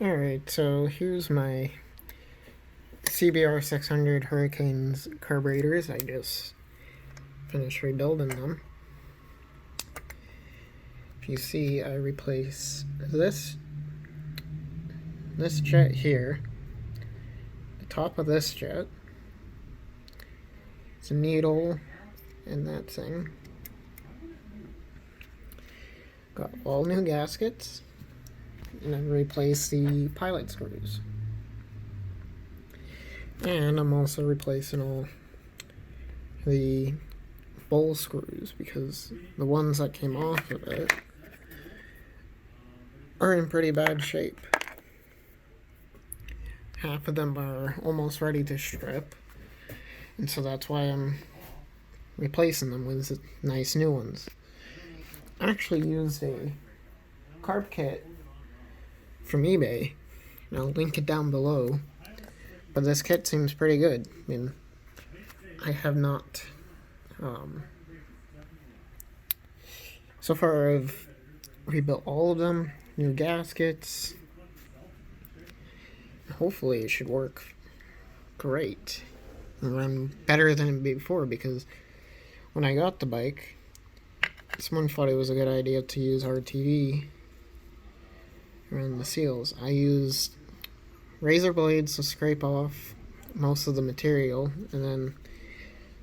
Alright, so here's my CBR600 Hurricanes carburetors. I just finished rebuilding them. If you see, I replaced this jet here, the top of this jet. It's a needle and that thing. Got all new gaskets, and I replaced the pilot screws. And I'm also replacing all the bowl screws because the ones that came off of it are in pretty bad shape. Half of them are almost ready to strip, and so that's why I'm replacing them with nice new ones. I actually used a carb kit from eBay, and I'll link it down below. But this kit seems pretty good. I mean, I have not. So far, I've rebuilt all of them, new gaskets. Hopefully, it should work great and run better than before, because when I got the bike, someone thought it was a good idea to use RTV around the seals. I used razor blades to scrape off most of the material, and then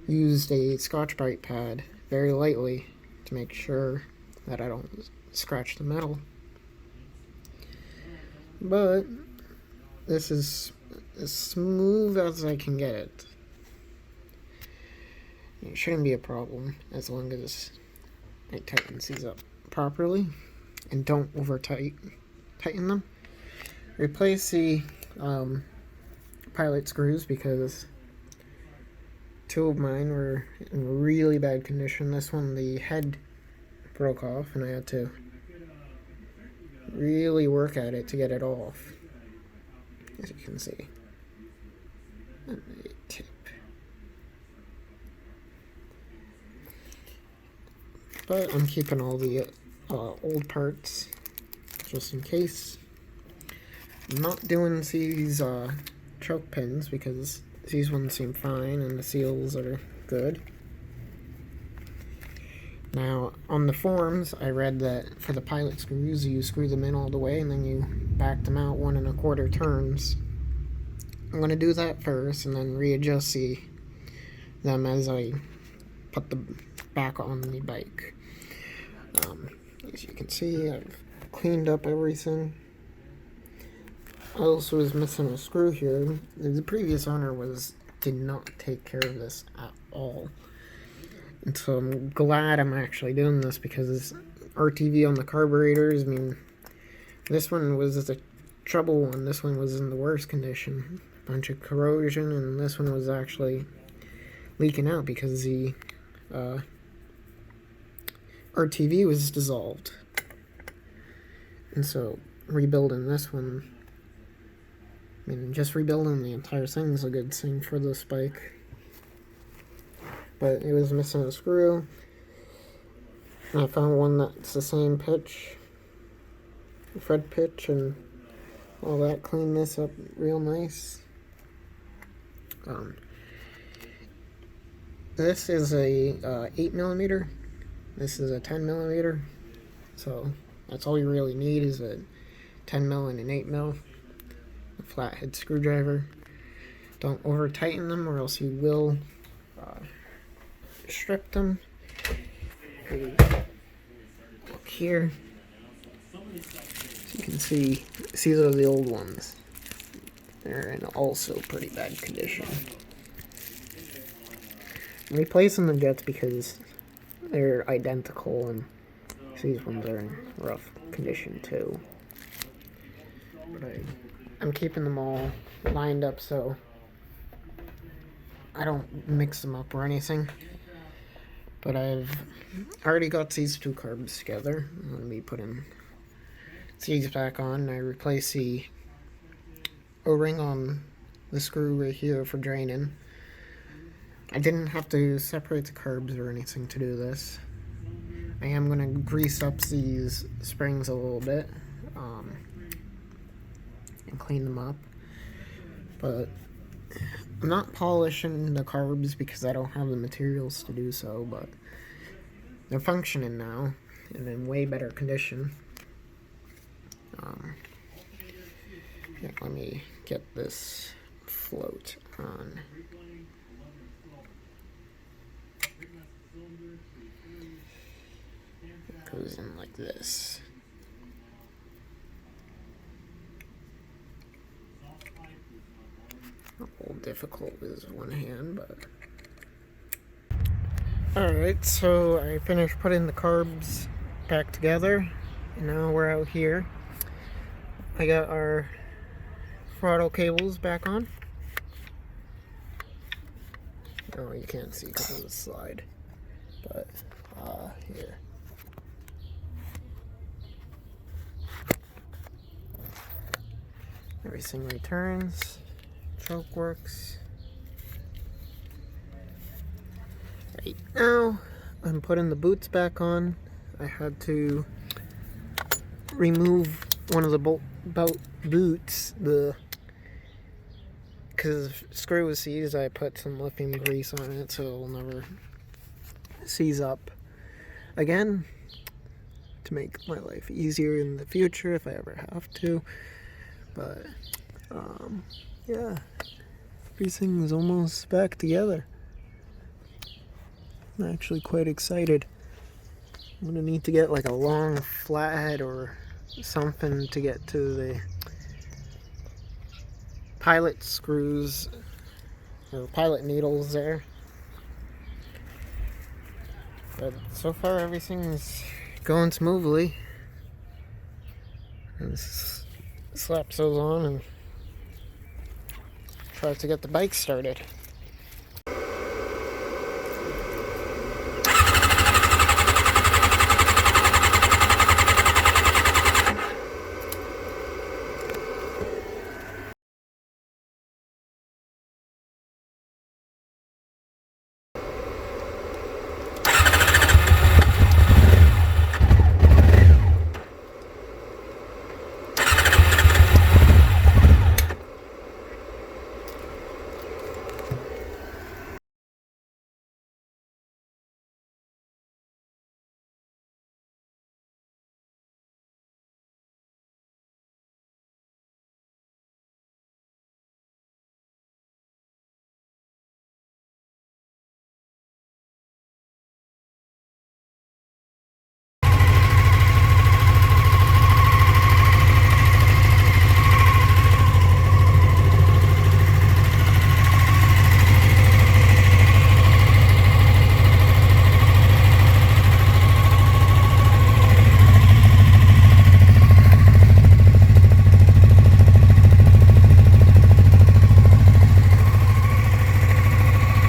used a Scotch-Brite pad very lightly to make sure that I don't scratch the metal. But this is as smooth as I can get it. It shouldn't be a problem as long as I tighten these up properly and don't tighten them. Replace the pilot screws because two of mine were in really bad condition. This one, the head broke off, and I had to really work at it to get it off, as you can see. And the tip. But I'm keeping all the old parts just in case. I'm not doing these choke pins because these ones seem fine and the seals are good. Now, on the forums, I read that for the pilot screws, you screw them in all the way and then you back them out 1 1/4 turns. I'm going to do that first and then readjust them as I put them back on the bike. As you can see, I've cleaned up everything. I also was missing a screw here. The previous owner did not take care of this at all. And so I'm glad I'm actually doing this because RTV on the carburetors, I mean, this one was the trouble one. This one was in the worst condition. A bunch of corrosion, and this one was actually leaking out because the RTV was dissolved. And so rebuilding this one, I mean, just rebuilding the entire thing is a good thing for this bike. But it was missing a screw. And I found one that's the same pitch, thread pitch, and all that. Cleaned this up real nice. This is a 8mm. This is a 10mm. So that's all you really need is a 10mm and an 8mm. A flathead screwdriver. Don't over tighten them or else you will strip them. Look here. So you can see these are the old ones. They're in also pretty bad condition. I'm replacing the jets because they're identical and these ones are in rough condition too. But I'm keeping them all lined up so I don't mix them up or anything. But I've already got these two carbs together. I'm going to be putting these back on. I replaced the O-ring on the screw right here for draining. I didn't have to separate the carbs or anything to do this. I am going to grease up these springs a little bit. clean them up. But I'm not polishing the carbs because I don't have the materials to do so, but they're functioning now and in way better condition. Yeah, let me get this float on. It goes in like this. A little difficult with one hand, but alright, so I finished putting the carbs back together, and now we're out here. I got our throttle cables back on. Oh, you can't see because of the slide, but here. Everything returns. Choke works. Right now, I'm putting the boots back on. I had to remove one of the boots, because screw was seized. I put some lithium grease on it so it will never seize up again, to make my life easier in the future if I ever have to. But yeah, everything is almost back together. I'm actually quite excited. I'm gonna need to get like a long flathead or something to get to the pilot screws or pilot needles there. But so far everything's going smoothly. And slap those on and try to get the bike started.